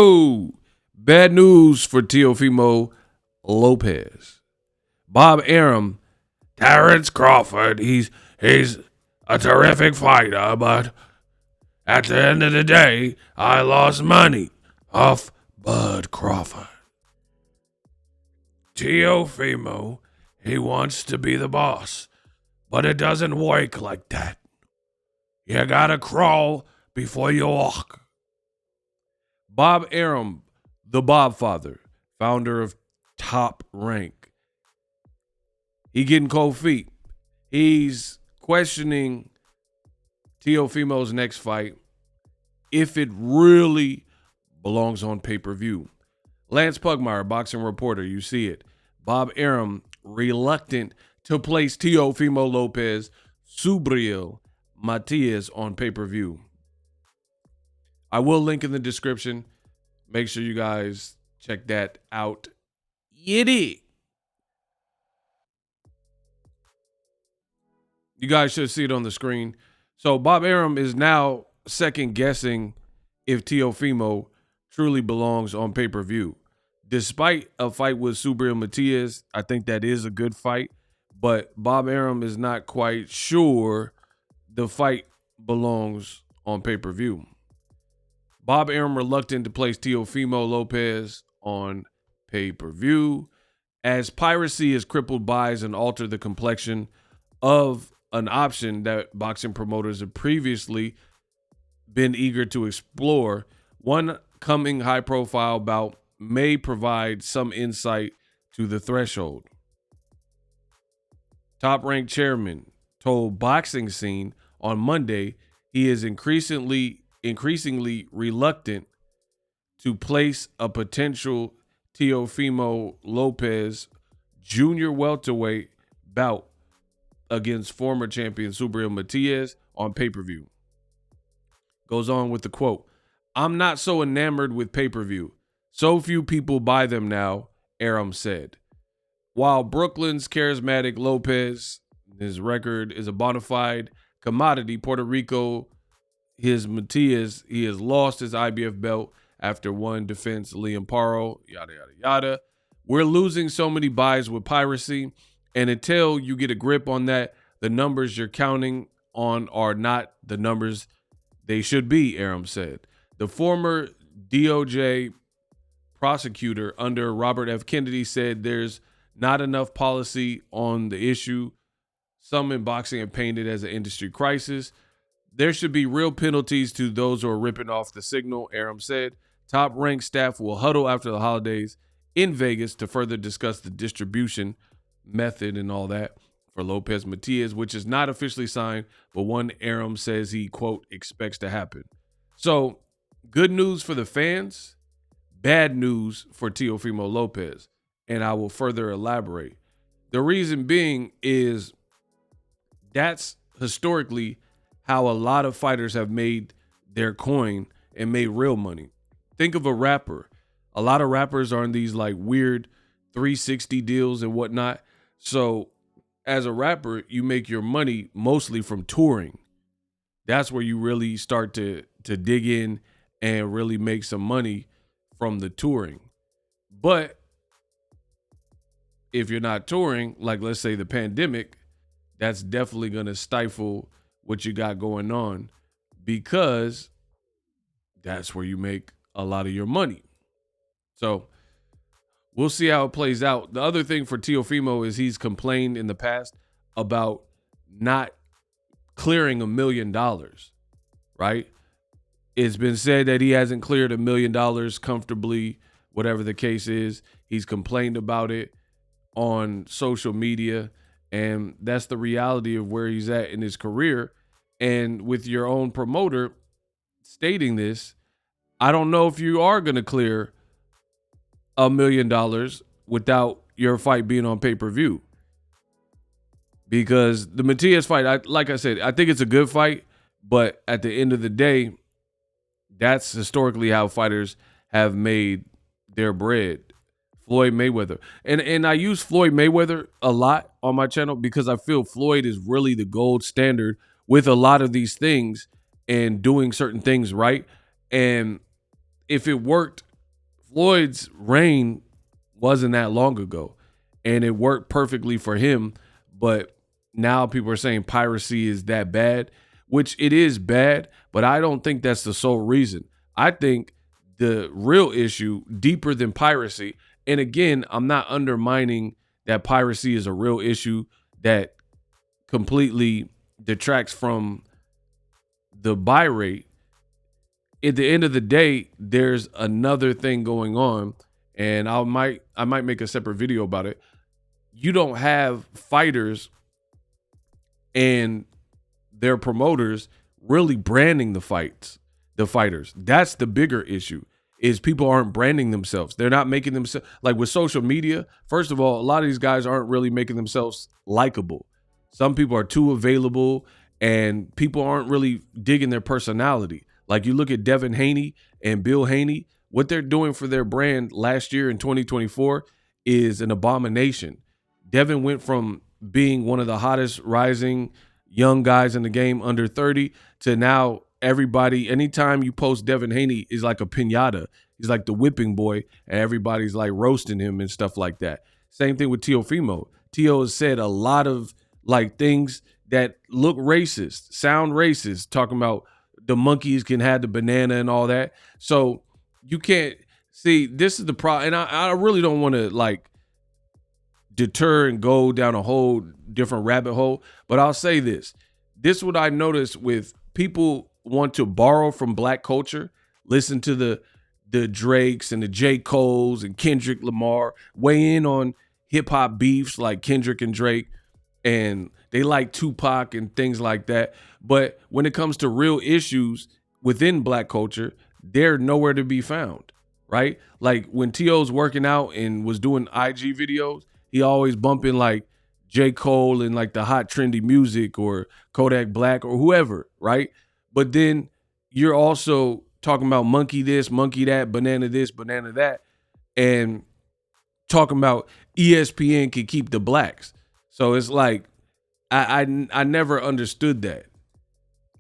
So, bad news for Teofimo Lopez. Bob Arum, Terrence Crawford, he's a terrific fighter, but at the end of the day, I lost money off Bud Crawford. Teofimo, he wants to be the boss, but it doesn't work like that. You gotta crawl before you walk. Bob Arum, the Bob Father, founder of Top Rank. He getting cold feet. He's questioning Teofimo's next fight if it really belongs on pay-per-view. Lance Pugmire, boxing reporter, you see it. Bob Arum, reluctant to place Teofimo Lopez, Subriel Matias on pay-per-view. I will link in the description. Make sure you guys check that out. Yiddy. You guys should see it on the screen. So Bob Arum is now second guessing if Teofimo truly belongs on pay-per-view. Despite a fight with Subriel Matias, I think that is a good fight, but Bob Arum is not quite sure the fight belongs on pay-per-view. Bob Arum reluctant to place Teofimo Lopez on pay-per-view, as Piracy has crippled buys and altered the complexion of an option that boxing promoters have previously been eager to explore. One coming high-profile bout may provide some insight to the threshold. Top Rank chairman told Boxing Scene on Monday he is increasingly reluctant to place a potential Teofimo Lopez Jr. welterweight bout against former champion Subriel Matias on pay-per-view. Goes on with the quote, "I'm not so enamored with pay-per-view. So few people buy them now," Arum said. While Brooklyn's charismatic Lopez, his record is a bona fide commodity, Puerto Rico, his Matias, he has lost his IBF belt after one defense, Liam Paro, yada, yada, yada. We're losing so many buys with Piracy, and until you get a grip on that, the numbers you're counting on are not the numbers they should be, Arum said. The former DOJ prosecutor under Robert F. Kennedy said there's not enough policy on the issue. Some in boxing have painted as an industry crisis. There should be real penalties to those who are ripping off the signal, Arum said. Top Rank staff will huddle after the holidays in Vegas to further discuss the distribution method and all that for Lopez Matias, which is not officially signed, but one Arum says he, quote, expects to happen. So, good news for the fans, bad news for Teofimo Lopez, and I will further elaborate. The reason being is that's historically how a lot of fighters have made their coin and made real money. Think of a rapper. A lot of rappers are in these like weird 360 deals and whatnot. So as a rapper, you make your money mostly from touring. That's where you really start to dig in and really make some money from the touring. But if you're not touring, like let's say the pandemic, that's definitely going to stifle what you got going on, because that's where you make a lot of your money. So we'll see how it plays out. The other thing for Teofimo is he's complained in the past about not clearing $1 million, right? It's been said that he hasn't cleared $1 million comfortably, whatever the case is. He's complained about it on social media, and that's the reality of where he's at in his career. And with your own promoter stating this, I don't know if you are going to clear $1 million without your fight being on pay-per-view. Because the Matias fight, like I said, I think it's a good fight, but at the end of the day, that's historically how fighters have made their bread. Floyd Mayweather. And I use Floyd Mayweather a lot on my channel because I feel Floyd is really the gold standard with a lot of these things and doing certain things right. And if it worked Floyd's reign wasn't that long ago, and it worked perfectly for him. But now people are saying piracy is that bad, which it is bad, but I don't think that's the sole reason. I think the real issue, deeper than piracy, and again, I'm not undermining that piracy is a real issue that completely detracts from the buy rate. At the end of the day, there's another thing going on, and I might make a separate video about it. You don't have fighters and their promoters really branding the fighters. That's the bigger issue. Is people aren't branding themselves. They're not making themselves, like with social media. First of all, a lot of these guys aren't really making themselves likable. Some people are too available, and people aren't really digging their personality. Like you look at Devin Haney and Bill Haney, what they're doing for their brand last year in 2024 is an abomination. Devin went from being one of the hottest rising young guys in the game under 30 to now everybody, anytime you post Devin Haney, is like a piñata. He's like the whipping boy, and everybody's like roasting him and stuff like that. Same thing with Teofimo. Teo has said a lot of like things that look racist, sound racist, talking about the monkeys can have the banana and all that. So you can't see, this is the problem. And I really don't want to like deter and go down a whole different rabbit hole, but I'll say this. This is what I noticed with people want to borrow from black culture, listen to the Drakes and the J. Coles and Kendrick Lamar, weigh in on hip hop beefs like Kendrick and Drake, and they like Tupac and things like that. But when it comes to real issues within black culture, they're nowhere to be found, right? Like when T.O.'s working out and was doing IG videos, he always bumping like J. Cole and like the hot trendy music or Kodak Black or whoever, right? But then you're also talking about monkey this, monkey that, banana this, banana that, and talking about ESPN can keep the blacks. So it's like I never understood that.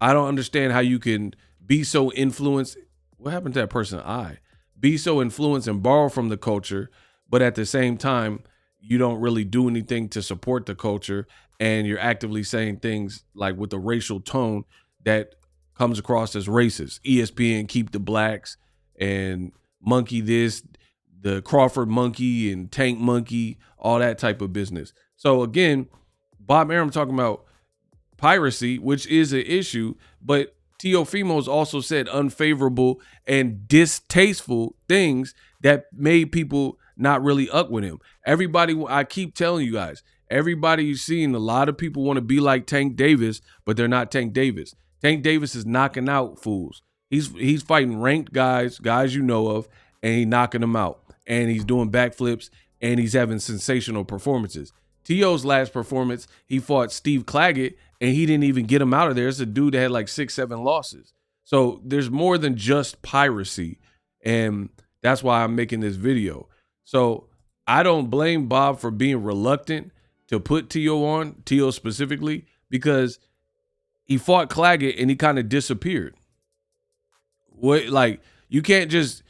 I don't understand how you can be so influenced. What happened to that person? Be so influenced and borrow from the culture, but at the same time, you don't really do anything to support the culture, and you're actively saying things like with a racial tone that comes across as racist. ESPN keep the blacks, and monkey this, the Crawford monkey and Tank monkey, all that type of business. So again, Bob Arum talking about piracy, which is an issue, but Teofimo's also said unfavorable and distasteful things that made people not really up with him. Everybody, I keep telling you guys, everybody you've seen, a lot of people want to be like Tank Davis, but they're not Tank Davis. Tank Davis is knocking out fools. He's fighting ranked guys you know of, and he's knocking them out. And he's doing backflips, and he's having sensational performances. T.O.'s last performance, he fought Steve Claggett, and he didn't even get him out of there. It's a dude that had like 6-7 losses. So there's more than just piracy, and that's why I'm making this video. So I don't blame Bob for being reluctant to put T.O. on, T.O. specifically, because he fought Claggett and he kind of disappeared. Like, you can't just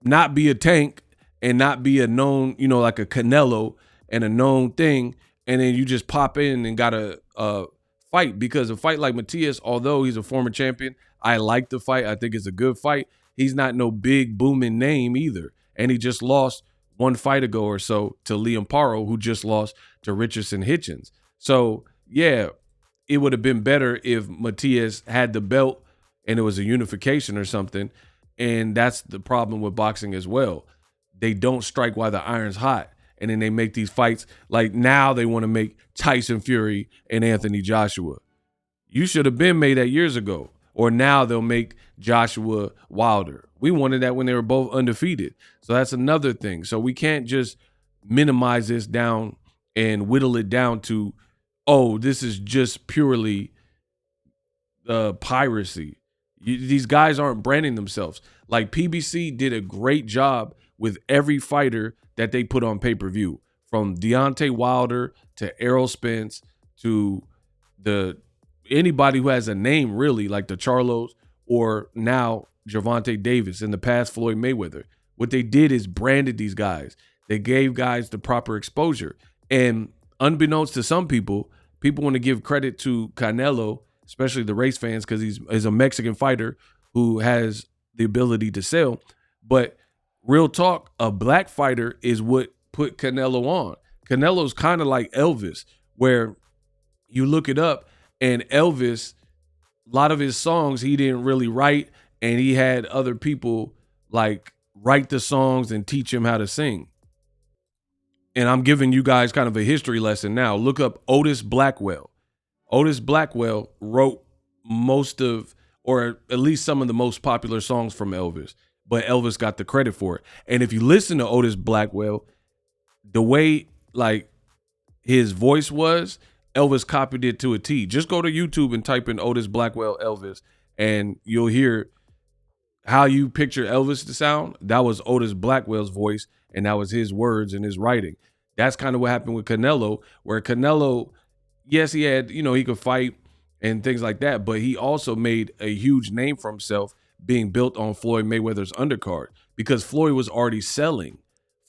not be a Tank and not be a known, like a Canelo and a known thing, and then you just pop in and got a fight. Because a fight like Matias, although he's a former champion, I like the fight. I think it's a good fight. He's not no big booming name either. And he just lost one fight ago or so to Liam Paro, who just lost to Richardson Hitchens. So, yeah, it would have been better if Matias had the belt and it was a unification or something. And that's the problem with boxing as well. They don't strike while the iron's hot. And then they make these fights. Like now they want to make Tyson Fury and Anthony Joshua. You should have been made that years ago. Or now they'll make Joshua Wilder. We wanted that when they were both undefeated. So that's another thing. So we can't just minimize this down and whittle it down to, oh, this is just purely piracy. These guys aren't branding themselves. Like PBC did a great job with every fighter that they put on pay-per-view, from Deontay Wilder to Errol Spence to anybody who has a name, really, like the Charlos, or now Gervonta Davis, in the past Floyd Mayweather. What they did is branded these guys. They gave guys the proper exposure. And unbeknownst to some people, people want to give credit to Canelo, especially the race fans, because he's a Mexican fighter who has the ability to sell. But real talk, a black fighter is what put Canelo on. Canelo's kind of like Elvis, where you look it up, and Elvis, a lot of his songs he didn't really write, and he had other people like write the songs and teach him how to sing. And I'm giving you guys kind of a history lesson now. Look up Otis Blackwell. Otis Blackwell wrote most of, or at least some of the most popular songs from Elvis, but Elvis got the credit for it. And if you listen to Otis Blackwell, the way like his voice was, Elvis copied it to a T. Just go to YouTube and type in Otis Blackwell Elvis, and you'll hear how you picture Elvis to sound. That was Otis Blackwell's voice, and that was his words and his writing. That's kind of what happened with Canelo, where Canelo, yes, he had, he could fight and things like that, but he also made a huge name for himself being built on Floyd Mayweather's undercard, because Floyd was already selling.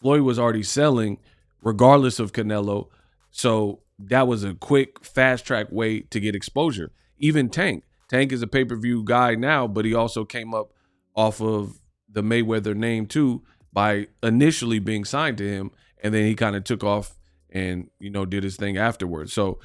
Floyd was already selling regardless of Canelo. So that was a quick, fast track way to get exposure. Even Tank. Tank is a pay-per-view guy now, but he also came up off of the Mayweather name too by initially being signed to him, and then he kind of took off and did his thing afterwards. So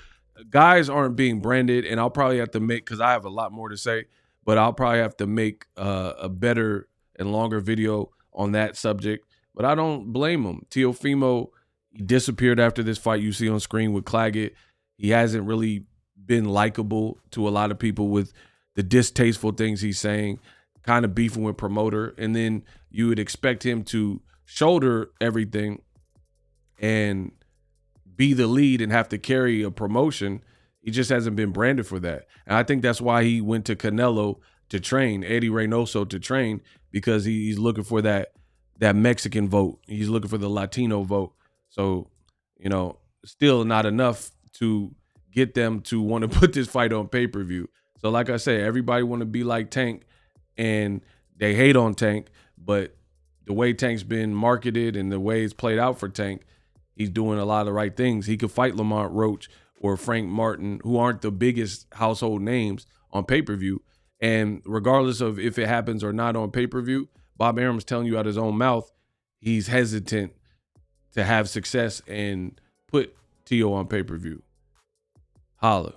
guys aren't being branded, and I'll probably have to make, because I have a lot more to say, but I'll probably have to make a better and longer video on that subject. But I don't blame him. Teofimo, he disappeared after this fight you see on screen with Claggett. He hasn't really been likable to a lot of people with the distasteful things he's saying, kind of beefing with promoter. And then you would expect him to shoulder everything and be the lead and have to carry a promotion. He just hasn't been branded for that. And I think that's why he went to Canelo to train, Eddie Reynoso to train, because he's looking for that Mexican vote. He's looking for the Latino vote. So, still not enough to get them to want to put this fight on pay-per-view. So like I said, everybody want to be like Tank, and they hate on Tank, but the way Tank's been marketed and the way it's played out for Tank, he's doing a lot of the right things. He could fight Lamont Roach or Frank Martin, who aren't the biggest household names on pay-per-view. And regardless of if it happens or not on pay-per-view, Bob Arum's telling you out his own mouth, he's hesitant to have success and put Tio on pay-per-view. Holla.